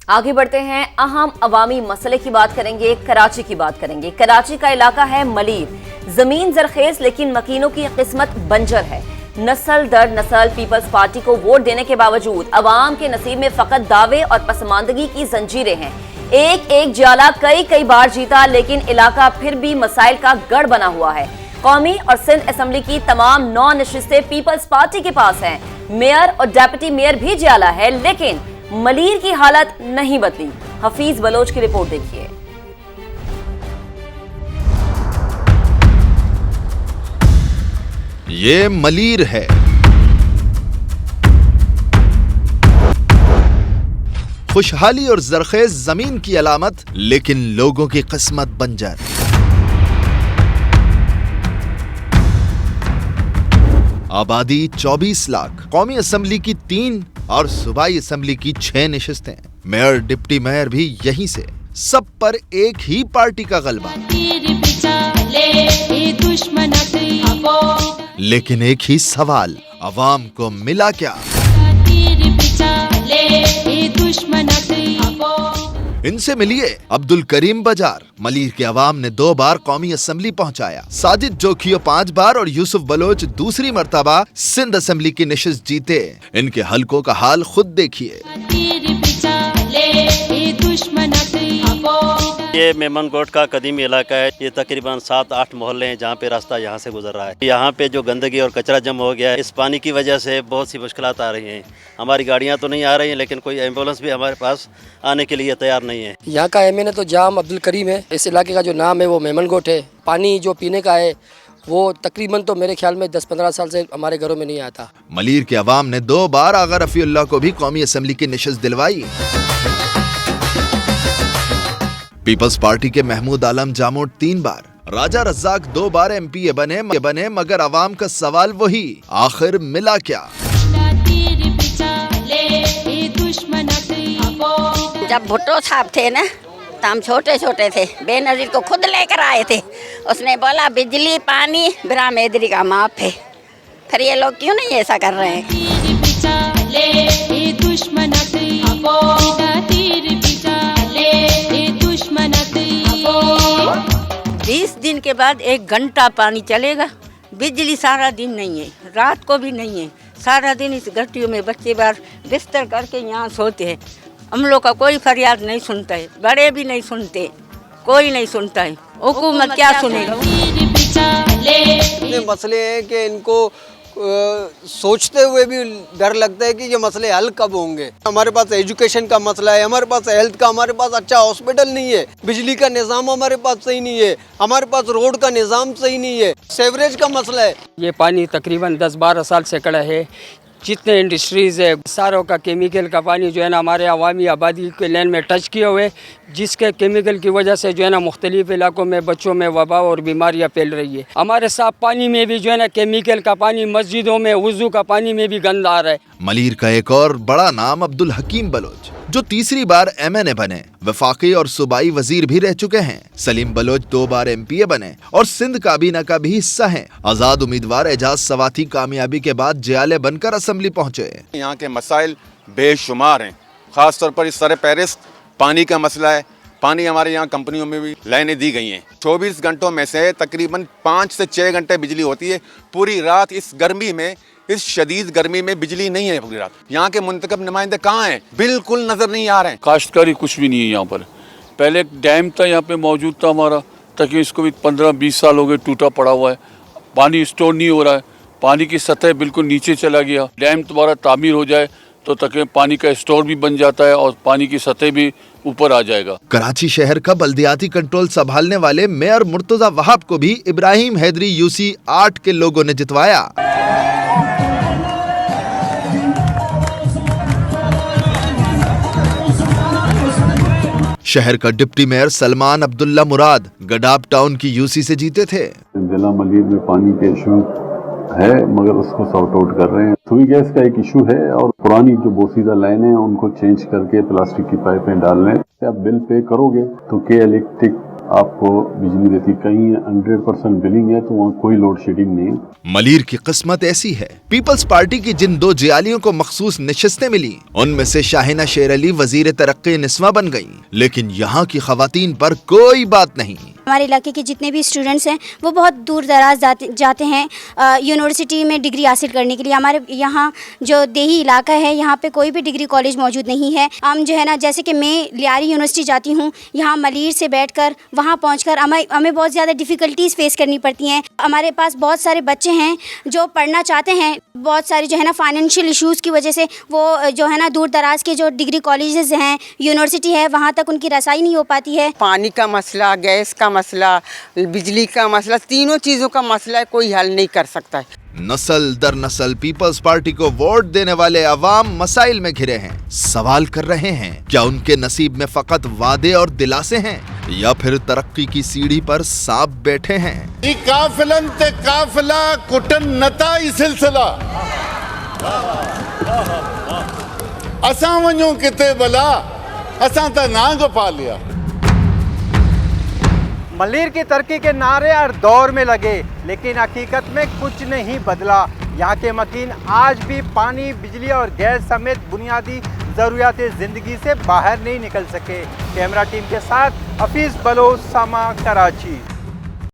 आगे बढ़ते हैं, अहम अवामी मसले की बात करेंगे, कराची की बात करेंगे। कराची का इलाका है मलीर, जमीन जरखेज लेकिन मकीनों की किस्मत बंजर है। नस्ल दर नस्ल पीपल्स पार्टी को वोट देने के बावजूद अवाम के नसीब में फकत दावे और पसमानदगी की जंजीरें हैं। एक एक जाला कई बार जीता, लेकिन इलाका फिर भी मसाइल का गढ़ बना हुआ है। कौमी और सिंध असेंबली की तमाम 9 नशिस्तें पीपल्स पार्टी के पास हैं। मेयर और डेप्यूटी मेयर भी जाला है, लेकिन मलीर की हालत नहीं बदली। हफीज बलोच की रिपोर्ट देखिए। ये मलीर है। खुशहाली और जरखेज जमीन की अलामत, लेकिन लोगों की किस्मत बंजर। आबादी 24 लाख, कौमी असेंबली की 3 और सूबाई असेंबली की 6 नशिस्तें। मेयर डिप्टी मेयर भी यहीं से। सब पर एक ही पार्टी का गलबा, लेकिन एक ही सवाल, अवाम को मिला क्या? इनसे मिलिए। अब्दुल करीम बजार, मलीर के अवाम ने 2 बार कौमी असेंबली पहुंचाया। साजिद जोखियो 5 बार और यूसुफ बलोच दूसरी मर्तबा सिंध असेंबली की नशिस्त जीते। इनके हलकों का हाल खुद देखिए। ये मेमनकोट का कदीमी इलाका है। ये तकरीबन 7-8 मोहल्ले हैं जहाँ पे रास्ता यहाँ से गुजर रहा है। यहाँ पे जो गंदगी और कचरा जमा हो गया है, इस पानी की वजह से बहुत सी मुश्किलात आ रही हैं। हमारी गाड़ियाँ तो नहीं आ रही हैं, लेकिन कोई एम्बुलेंस भी हमारे पास आने के लिए तैयार नहीं है। यहाँ का एमएनए तो जाम अब्दुल करीम है। इस इलाके का जो नाम है वो मेमनकोट है। पानी जो पीने का है वो तकरीबन तो मेरे ख्याल में 10-15 साल से हमारे घरों में नहीं आता। मलीर के अवाम ने 2 बार आगा रफीउल्लाह को भी कौमी असेंबली की नशिस्त दिलवाई। पीपल्स पार्टी के महमूद आलम जामोट 3 बार, राजा रज्जाक 2 बार एमपी बने, मगर अवाम का सवाल वही, आखिर मिला क्या? जब भुट्टो साहब थे ना, तो हम छोटे छोटे थे, बेनजीर को खुद लेकर आए थे। उसने बोला बिजली पानी बिराम एदरी का माफ है। फिर ये लोग क्यों नहीं ऐसा कर रहे हैं? 20 दिन के बाद 1 घंटा पानी चलेगा। बिजली सारा दिन नहीं है, रात को भी नहीं है। सारा दिन इस गट्टियों में बच्चे बार बिस्तर करके यहाँ सोते हैं। हम लोग का कोई फरियाद नहीं सुनता है, बड़े भी नहीं सुनते, कोई नहीं सुनता है। हुकूमत क्या सुनेगा? इतने मसले हैं कि इनको सोचते हुए भी डर लगता है कि ये मसले हल कब होंगे। हमारे पास एजुकेशन का मसला है, हमारे पास हेल्थ का, हमारे पास अच्छा हॉस्पिटल नहीं है, बिजली का निज़ाम हमारे पास सही नहीं है, हमारे पास रोड का निज़ाम सही नहीं है, सेवरेज का मसला है। ये पानी तकरीबन 10-12 साल से खड़ा है। जितने इंडस्ट्रीज़ है सारों का केमिकल का पानी जो है ना हमारे अवामी आबादी के लैंड में टच किए हुए, जिसके केमिकल की वजह से जो है ना मुख्तलिफ इलाकों में बच्चों में वबा और बीमारियां फैल रही है। हमारे साफ पानी में भी जो है ना केमिकल का पानी, मस्जिदों में वुज़ू का पानी में भी गंद आ रहा है। मलीर का एक और बड़ा नाम अब्दुल हकीम बलोच, जो तीसरी बार एमएनए बने, वफाकी और सूबाई वजीर भी रह चुके हैं। सलीम बलोच 2 बार एमपीए बने और सिंध काबीना का भी हिस्सा हैं। आजाद उम्मीदवार एजाज सवाती कामयाबी के बाद जयाले बनकर असेंबली पहुंचे। यहाँ के मसाइल बेशुमार हैं, खासतौर पर इस सर फहरिस्त पानी का मसला है। पानी हमारे यहाँ कंपनियों में भी लाइनें दी गई हैं। 24 घंटों में से तकरीबन 5 से 6 घंटे बिजली होती है। पूरी रात इस गर्मी में, इस शदीद गर्मी में बिजली नहीं है पूरी रात। यहाँ के मुंतखब नुमाइंदे कहाँ हैं? बिल्कुल नजर नहीं आ रहे हैं। काश्तकारी कुछ भी नहीं है यहाँ पर। पहले एक डैम था यहाँ पे मौजूद था हमारा, ताकि इसको भी 15-20 साल हो गए टूटा पड़ा हुआ है। पानी स्टोर नहीं हो रहा है, पानी की सतह बिल्कुल नीचे चला गया। डैम दोबारा तामीर हो जाए तो तकरीबन पानी का स्टोर भी बन जाता है और पानी की सतह भी ऊपर आ जाएगा। कराची शहर का बल्दियाती कंट्रोल संभालने वाले मेयर मुर्तजा वहाब को भी इब्राहिम हैदरी यूसी 8 के लोगों ने जितवाया। शहर का डिप्टी मेयर सलमान अब्दुल्ला मुराद गडाब टाउन की यूसी से जीते थे। जिला मलीर में पानी के इशू है, मगर उसको सॉर्ट आउट कर रहे हैं। सुई गैस का एक इशू है और पुरानी जो बोसीदा लाइन है उनको चेंज करके प्लास्टिक की पाइपें डालने। आप बिल पे करोगे तो के इलेक्ट्रिक आपको बिजली देती। कहीं 100% बिलिंग है तो वहाँ कोई लोड शेडिंग नहीं है। मलीर की किस्मत ऐसी है, पीपल्स पार्टी की जिन 2 जियालियों को मखसूस नशिस्तें मिली, उनमें से शाहिना शेर अली वजीर तरक्की निस्वा बन गईं, लेकिन यहाँ की खवातीन पर कोई बात नहीं। हमारे इलाके के जितने भी स्टूडेंट्स हैं वो बहुत दूर दराज जाते हैं यूनिवर्सिटी में डिग्री हासिल करने के लिए। हमारे यहाँ जो देही इलाका है यहाँ पे कोई भी डिग्री कॉलेज मौजूद नहीं है। हम जो है ना, जैसे कि मैं लियारी यूनिवर्सिटी जाती हूँ, यहाँ मलीर से बैठकर वहाँ पहुँचकर हमें बहुत ज़्यादा डिफ़िकल्टीज़ फेस करनी पड़ती हैं। हमारे पास बहुत सारे बच्चे हैं जो पढ़ना चाहते हैं, बहुत सारे जो है ना फाइनेंशियल इश्यूज़ की वजह से वो जो है ना दूर दराज के जो डिग्री कॉलेजेस हैं, यूनिवर्सिटी है, वहाँ तक उनकी रसाई नहीं हो पाती है। पानी का मसला, गैस का मसला, बिजली का मसला, तीनों चीज़ों का मसला है, कोई हल नहीं कर सकता है। नस्ल दर नस्ल पीपल्स पार्टी को वोट देने वाले अवाम मसाइल में घिरे हैं। सवाल कर रहे हैं, क्या उनके नसीब में फकत वादे और दिलासे हैं या फिर तरक्की की सीढ़ी पर सांप बैठे हैं? काफिलन ते काफिला कुटन नता ई सिलसिला असां वञूं किते भला, असां त नांग पा लिया। मलीर की तरक्की के नारे हर दौर में लगे, लेकिन हकीकत में कुछ नहीं बदला। यहाँ के मकीन आज भी पानी, बिजली और गैस समेत बुनियादी ज़रूरियात ज़िंदगी से बाहर नहीं निकल सके। कैमरा टीम के साथ हफीज़ बलोच, सामा, कराची।